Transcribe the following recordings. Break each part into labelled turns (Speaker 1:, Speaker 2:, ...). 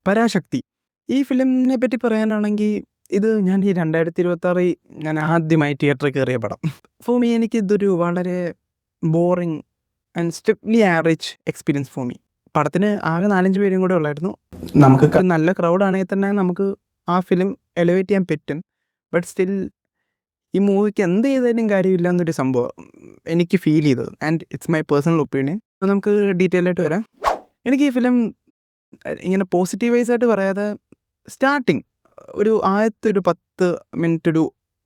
Speaker 1: പരാശക്തി. ഈ ഫിലിമിനെ പറ്റി പറയാനാണെങ്കിൽ ഇത് ഞാൻ ഈ 2026 ഞാൻ ആദ്യമായി തിയേറ്ററിൽ കയറിയ പടം. ഫോർ മീ എനിക്കിതൊരു വളരെ boring and strictly average experience for me. പടത്തിന് ആകെ 4-5 പേരും കൂടെ ഉള്ളായിരുന്നു. നമുക്ക് നല്ല ക്രൗഡാണെങ്കിൽ തന്നെ നമുക്ക് ആ ഫിലിം എലിവേറ്റ് ചെയ്യാൻ പറ്റും. ബട്ട് സ്റ്റിൽ ഈ മൂവിക്ക് എന്ത് ചെയ്താലും കാര്യമില്ല എന്നൊരു സംഭവം എനിക്ക് ഫീൽ ചെയ്തത്. And it's my personal opinion. നമുക്ക് ഡീറ്റെയിൽ ആയിട്ട് വരാം. എനിക്ക് ഈ ഫിലിം ഇങ്ങനെ പോസിറ്റീവ് വൈസ് ആയിട്ട് പറയാതെ സ്റ്റാർട്ടിങ് ആദ്യത്തെ ഒരു 10 മിനിറ്റ്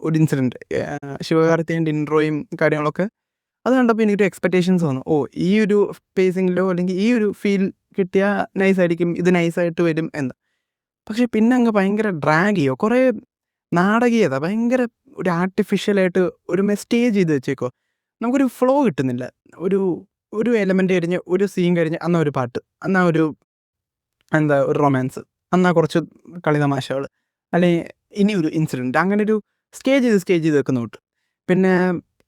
Speaker 1: ഒരു ഇൻസിഡൻറ്റ്, ശിവകാർത്തികേയൻ്റെ ഇൻട്രോയും കാര്യങ്ങളൊക്കെ അത് കണ്ടപ്പോൾ എനിക്കൊരു എക്സ്പെക്റ്റേഷൻസ് വന്നു. ഈ ഒരു പേസിങ്ങിലോ അല്ലെങ്കിൽ ഈ ഒരു ഫീൽ കിട്ടിയാൽ നൈസായിരിക്കും, ഇത് നൈസായിട്ട് വരും എന്ന്. പക്ഷേ പിന്നെ അങ്ങ് ഭയങ്കര ഡ്രാഗ് ചെയ്യോ, കുറേ നാടകീയത, ഭയങ്കര ഒരു ആർട്ടിഫിഷ്യലായിട്ട് ഒരു മെസ്റ്റേജ് ചെയ്ത് വെച്ചേക്കോ. നമുക്കൊരു ഫ്ലോ കിട്ടുന്നില്ല. ഒരു എലമെൻ്റ് കഴിഞ്ഞ് ഒരു സീൻ കഴിഞ്ഞ് എന്നാൽ ഒരു പാട്ട്, എന്നാൽ ഒരു ഒരു റൊമാൻസ്, എന്നാൽ കുറച്ച് കളി തമാശകൾ, അല്ലെങ്കിൽ ഇനി ഒരു ഇൻസിഡൻറ്റ്, അങ്ങനെ ഒരു സ്റ്റേജ് ചെയ്ത് വെക്കുന്ന തൊട്ട്. പിന്നെ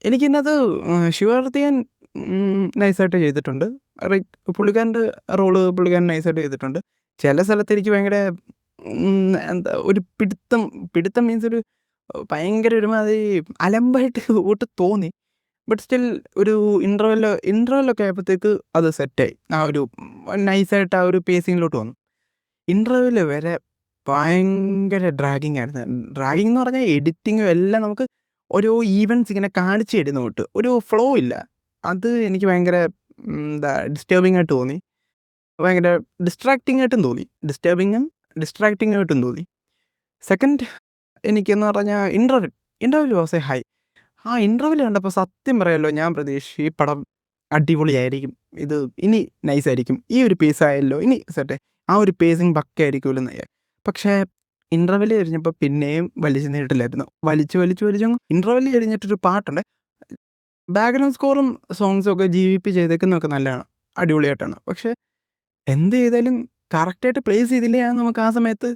Speaker 1: എനിക്കിന്നത് ശിവകാർത്തികേയൻ നൈസായിട്ട് ചെയ്തിട്ടുണ്ട്. പുള്ളിക്കാരൻ്റെ റോള് പുള്ളിക്കാരൻ നൈസായിട്ട് ചെയ്തിട്ടുണ്ട്. ചില സ്ഥലത്ത് എനിക്ക് ഭയങ്കര ഒരു പിടുത്തം മീൻസ് ഒരു ഭയങ്കര ഒരുമാതിരി അലമ്പായിട്ട് തോന്നി. ബട്ട് സ്റ്റിൽ ഒരു ഇൻ്റർവെല്ലൊക്കെ ആയപ്പോഴത്തേക്ക് അത് സെറ്റായി. ആ ഒരു നൈസായിട്ട് ആ ഒരു പേസിങ്ങിലോട്ട് വന്നു. ഇൻ്റർവെല്ല് വരെ ഭയങ്കര ഡ്രാഗിങ് ആയിരുന്നു. ഡ്രാഗിങ് എന്ന് പറഞ്ഞാൽ എഡിറ്റിങ്ങും എല്ലാം നമുക്ക് ഓരോ ഈവൻറ്റ്സ് ഇങ്ങനെ കാണിച്ചു തരുന്ന തൊട്ട് ഒരു ഫ്ലോ ഇല്ല. അത് എനിക്ക് ഭയങ്കര ഡിസ്റ്റർബിംഗ് ആയിട്ട് തോന്നി. ഭയങ്കര ഡിസ്ട്രാക്റ്റിംഗ് ആയിട്ടും തോന്നി. സെക്കൻഡ് എനിക്കെന്ന് പറഞ്ഞാൽ ഇൻ്റർവെൽ വാസ് എ ഹൈ. ആ ഇൻ്റർവെൽ കണ്ടപ്പോൾ സത്യം പറയാമല്ലോ, ഞാൻ പ്രതീക്ഷിച്ചു ഈ പടം അടിപൊളിയായിരിക്കും, ഇത് ഇനി നൈസായിരിക്കും, ഈ ഒരു പേസ് ആയല്ലോ ഇനി സെറ്റ്, ആ ഒരു പേസിങ് പക്കയായിരിക്കുമല്ലോ എന്ന്. പക്ഷേ ഇൻ്റർവെൽ കഴിഞ്ഞപ്പോൾ പിന്നെയും വലിച്ചു നീട്ടില്ലായിരുന്നു. വലിച്ചു ഇൻ്റർവെൽ കഴിഞ്ഞിട്ടൊരു പാട്ടുണ്ട്, ബാക്ക്ഗ്രൗണ്ട് സ്കോറും സോങ്സും ഒക്കെ GVP ചെയ്തേക്കുന്നതൊക്കെ നല്ലതാണ്, അടിപൊളിയായിട്ടാണ്. പക്ഷേ എന്ത് ചെയ്താലും കറക്റ്റായിട്ട് പ്ലേസ് ചെയ്തില്ലേ നമുക്ക് ആ സമയത്ത്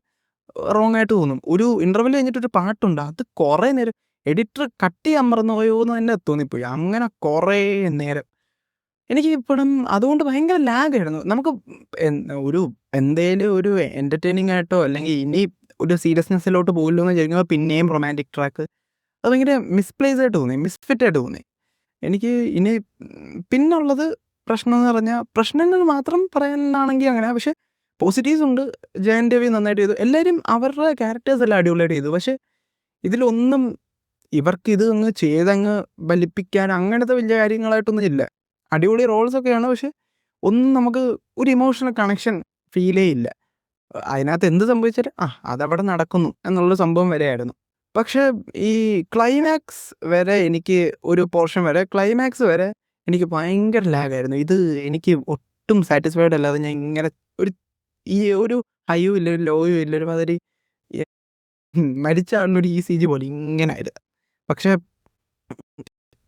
Speaker 1: റോങ് ആയിട്ട് തോന്നും. ഒരു ഇൻ്റർവെൽ കഴിഞ്ഞിട്ടൊരു പാട്ടുണ്ട്, അത് കുറേ നേരം എഡിറ്റർ കട്ട് ചെയ്യാൻ മറന്നു പോയോ എന്ന് തന്നെ തോന്നിപ്പോയി. അങ്ങനെ കുറേ നേരം എനിക്ക് ഇപ്പോഴും അതുകൊണ്ട് ഭയങ്കര ലാഗായിരുന്നു. നമുക്ക് എന്തേലും ഒരു എൻ്റർടൈനിങ് ആയിട്ടോ അല്ലെങ്കിൽ ഇനി ഒരു സീരിയസ്നെസ്സിലോട്ട് പോകില്ലോ എന്ന് ചോദിക്കുമ്പോൾ പിന്നെയും റൊമാൻറ്റിക് ട്രാക്ക്, അത് ഭയങ്കര മിസ്പ്ലേസ് ആയിട്ട് തോന്നി, മിസ്ഫിറ്റായിട്ട് തോന്നി എനിക്ക്. ഇനി പിന്നുള്ളത് പ്രശ്നം എന്ന് പറഞ്ഞാൽ, പ്രശ്നങ്ങൾ മാത്രം പറയാനാണെങ്കിൽ അങ്ങനെ. പക്ഷേ പോസിറ്റീവ്സ് ഉണ്ട്. ജയൻ രവി നന്നായിട്ട് ചെയ്തു, എല്ലാവരും അവരുടെ ക്യാരക്ടേഴ്സ് എല്ലാം അടിപൊളിയായിട്ട് ചെയ്തു. പക്ഷേ ഇതിലൊന്നും ഇവർക്ക് ഇത് ചെയ്തങ്ങ് ബലിപ്പിക്കാൻ അങ്ങനത്തെ വലിയ കാര്യങ്ങളായിട്ടൊന്നും ഇല്ല. അടിപൊളി റോൾസൊക്കെയാണ്, പക്ഷെ ഒന്നും നമുക്ക് ഒരു ഇമോഷണൽ കണക്ഷൻ ഫീലേ ഇല്ല. അതിനകത്ത് എന്ത് സംഭവിച്ചാലും അതവിടെ നടക്കുന്നു എന്നുള്ള സംഭവം വരെയായിരുന്നു. പക്ഷേ ഈ ക്ലൈമാക്സ് വരെ എനിക്ക് ഒരു പോർഷൻ വരെ ക്ലൈമാക്സ് വരെ എനിക്ക് ഭയങ്കര ലാഗായിരുന്നു. ഇത് എനിക്ക് ഒട്ടും സാറ്റിസ്ഫൈഡ് അല്ലാതെ ഞാൻ ഇങ്ങനെ ഒരു ഹൈയും ഇല്ല, ഒരു ലോയും ഇല്ല, ഒരു മാതിരി മരിച്ച ആളിനൊരു ECG പോലെ ഇങ്ങനെ ആയിരുന്നു. പക്ഷേ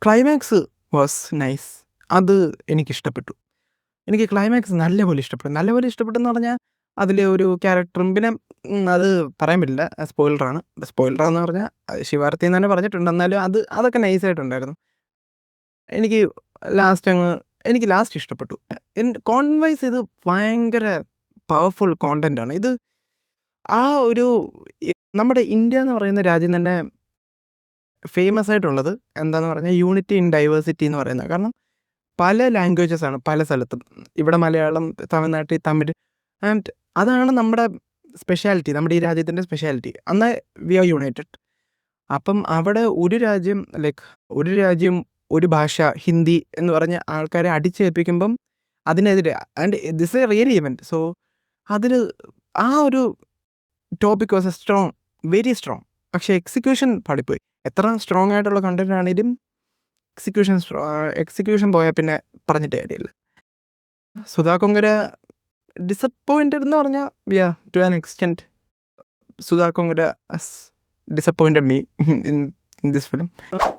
Speaker 1: ക്ലൈമാക്സ് വാസ് നൈസ്, അത് എനിക്കിഷ്ടപ്പെട്ടു. എനിക്ക് ക്ലൈമാക്സ് നല്ലപോലെ ഇഷ്ടപ്പെട്ടെന്ന് പറഞ്ഞാൽ അതിലെ ഒരു ക്യാരക്ടറും പിന്നെ അത് പറയാൻ പറ്റില്ല, സ്പോയിലറാന്ന് പറഞ്ഞാൽ ശിവാർത്തി എന്ന് തന്നെ പറഞ്ഞിട്ടുണ്ട്. എന്നാലും അതൊക്കെ നൈസായിട്ടുണ്ടായിരുന്നു. എനിക്ക് ലാസ്റ്റ് ഇഷ്ടപ്പെട്ടു. കോൺവൈസ് ഇത് ഭയങ്കര പവർഫുൾ കോണ്ടൻ്റാണ്. ഇത് നമ്മുടെ ഇന്ത്യ എന്ന് പറയുന്ന രാജ്യം തന്നെ ഫേമസ് ആയിട്ടുള്ളത് എന്താണെന്ന് പറഞ്ഞാൽ യൂണിറ്റി ഇൻ ഡൈവേഴ്സിറ്റി എന്ന് പറയുന്നത്. കാരണം പല ലാംഗ്വേജസ് ആണ് പല സ്ഥലത്തും. ഇവിടെ മലയാളം, തമിഴ്നാട്ടിൽ തമിഴ്, ആൻഡ് അതാണ് നമ്മുടെ സ്പെഷ്യാലിറ്റി, നമ്മുടെ ഈ രാജ്യത്തിൻ്റെ സ്പെഷ്യാലിറ്റി. എന്നാൽ വി ആർ യുണൈറ്റഡ്. അപ്പം അവിടെ ഒരു രാജ്യം ഒരു ഭാഷ, ഹിന്ദി എന്ന് പറഞ്ഞ ആൾക്കാരെ അടിച്ചേൽപ്പിക്കുമ്പം അതിനെതിരെ, and this A real event. So അതിൽ ആ ഒരു ടോപ്പിക് വാസ് വെരി സ്ട്രോങ്. പക്ഷേ എക്സിക്യൂഷൻ പാടിപ്പോയി. എത്ര സ്ട്രോങ് ആയിട്ടുള്ള കണ്ടന്റ് ആണെങ്കിലും എക്സിക്യൂഷൻ പോയാൽ പിന്നെ പറഞ്ഞിട്ട് കാര്യമില്ല. സുധാ കൊങ്കര ഡിസപ്പോയിൻറ്റഡ് എന്ന് പറഞ്ഞാൽ to an extent Sudha Kongara disappointed me in this film.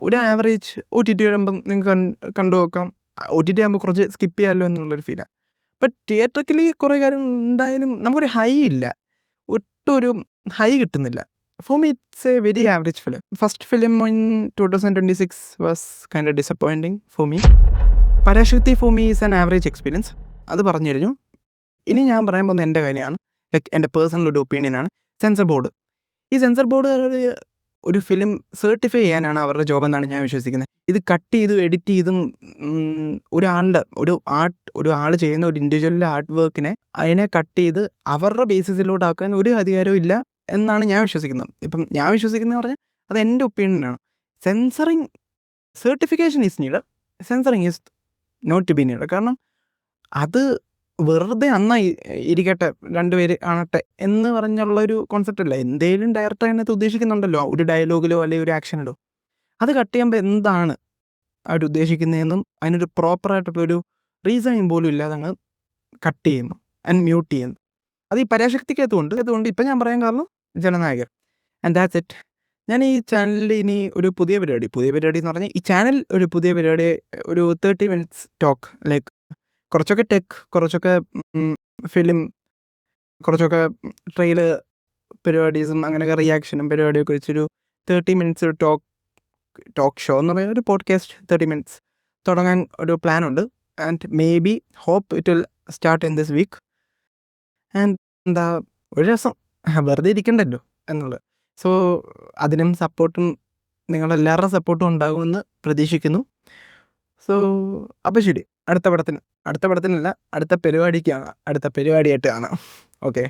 Speaker 1: ഒരു ആവറേജ് OTT വരുമ്പം നിങ്ങൾക്ക് കണ്ടു നോക്കാം. OTT ആകുമ്പോൾ കുറച്ച് സ്കിപ്പ് ചെയ്യാമല്ലോ എന്നുള്ളൊരു ഫീലാണ്. ബട്ട് തിയേറ്ററിക്കലി കുറേ കാര്യം ഉണ്ടായാലും നമുക്കൊരു ഹൈ ഇല്ല, ഒട്ടൊരു ഹൈ കിട്ടുന്നില്ല. For me, it's a very average film. First film in 2026 was kind of disappointing for me. Parashakti for me is an average experience. അത് പറഞ്ഞു കഴിഞ്ഞു. ഇനി ഞാൻ പറയാൻ പോകുന്ന എൻ്റെ കാര്യമാണ്. ലൈക്ക് എൻ്റെ പേഴ്സണൽ ഒരു ഒപ്പീനിയനാണ്. സെൻസർ ബോർഡ്, ഈ സെൻസർ ബോർഡ് ഒരു ഫിലിം സർട്ടിഫൈ ചെയ്യാനാണ് അവരുടെ ജോബ് എന്നാണ് ഞാൻ വിശ്വസിക്കുന്നത്. ഇത് കട്ട് ചെയ്തും എഡിറ്റ് ചെയ്തും ഒരാളുടെ ഒരു ആൾ ചെയ്യുന്ന ഒരു ഇൻഡിവിജ്വലിൻ്റെ ആർട്ട് വർക്കിനെ അതിനെ കട്ട് ചെയ്ത് അവരുടെ ബേസിസിലോട്ടാക്കാൻ ഒരു അധികാരവും ഇല്ല എന്നാണ് ഞാൻ വിശ്വസിക്കുന്നത്. ഇപ്പം ഞാൻ വിശ്വസിക്കുന്നത് പറഞ്ഞാൽ അത് എൻ്റെ ഒപ്പീനിയനാണ്. Censoring certification is need, censoring is not to be need. കാരണം അത് വെറുതെ നന്നായി ഇരിക്കട്ടെ, രണ്ടുപേര് കാണട്ടെ എന്ന് പറഞ്ഞുള്ളൊരു കോൺസെപ്റ്റ് അല്ല. എന്തേലും ഡയറക്ടർ അതിനകത്ത് ഉദ്ദേശിക്കുന്നുണ്ടല്ലോ, ഒരു ഡയലോഗിലോ അല്ലെങ്കിൽ ഒരു ആക്ഷനിലോ. അത് കട്ട് ചെയ്യുമ്പോൾ എന്താണ് അവരുദ്ദേശിക്കുന്നതെന്നും അതിനൊരു പ്രോപ്പറായിട്ടുള്ളൊരു റീസണിങ് പോലും ഇല്ലാതെ അങ്ങ് കട്ട് ചെയ്യുന്നു ആൻഡ് മ്യൂട്ട് ചെയ്യുന്നു. അത് ഈ പരാശക്തിക്കകത്തുകൊണ്ട് ഇപ്പം ഞാൻ പറയാൻ കാരണം ജനനായകൻ. And that's it. ഞാൻ ഈ ചാനലിൽ ഇനി ഒരു പുതിയ പരിപാടി എന്ന് പറഞ്ഞാൽ ഈ ചാനൽ ഒരു പുതിയ പരിപാടി, ഒരു 30 minutes ടോക്ക്, ലൈക്ക് കുറച്ചൊക്കെ ടെക്, കുറച്ചൊക്കെ ഫിലിം, കുറച്ചൊക്കെ ട്രെയിലർ പരിപാടീസും അങ്ങനെയൊക്കെ റിയാക്ഷനും പരിപാടിയൊക്കെ വെച്ചൊരു 30 minutes ടോക്ക് ഷോ എന്ന് പറയുന്ന ഒരു പോഡ്കാസ്റ്റ് 30 minutes തുടങ്ങാൻ ഒരു പ്ലാനുണ്ട്. And may be hope it will start in this week. And എന്താ ഒരു രസം, വെറുതെ ഇരിക്കണ്ടല്ലോ എന്നുള്ളത്. സോ അതിനും സപ്പോർട്ടും നിങ്ങളെല്ലാവരുടെ സപ്പോർട്ടും ഉണ്ടാകുമെന്ന് പ്രതീക്ഷിക്കുന്നു. സോ അപ്പോൾ ശരി, അടുത്ത പടത്തിനല്ല, അടുത്ത പരിപാടിയായിട്ട് കാണാം. ഓക്കെ.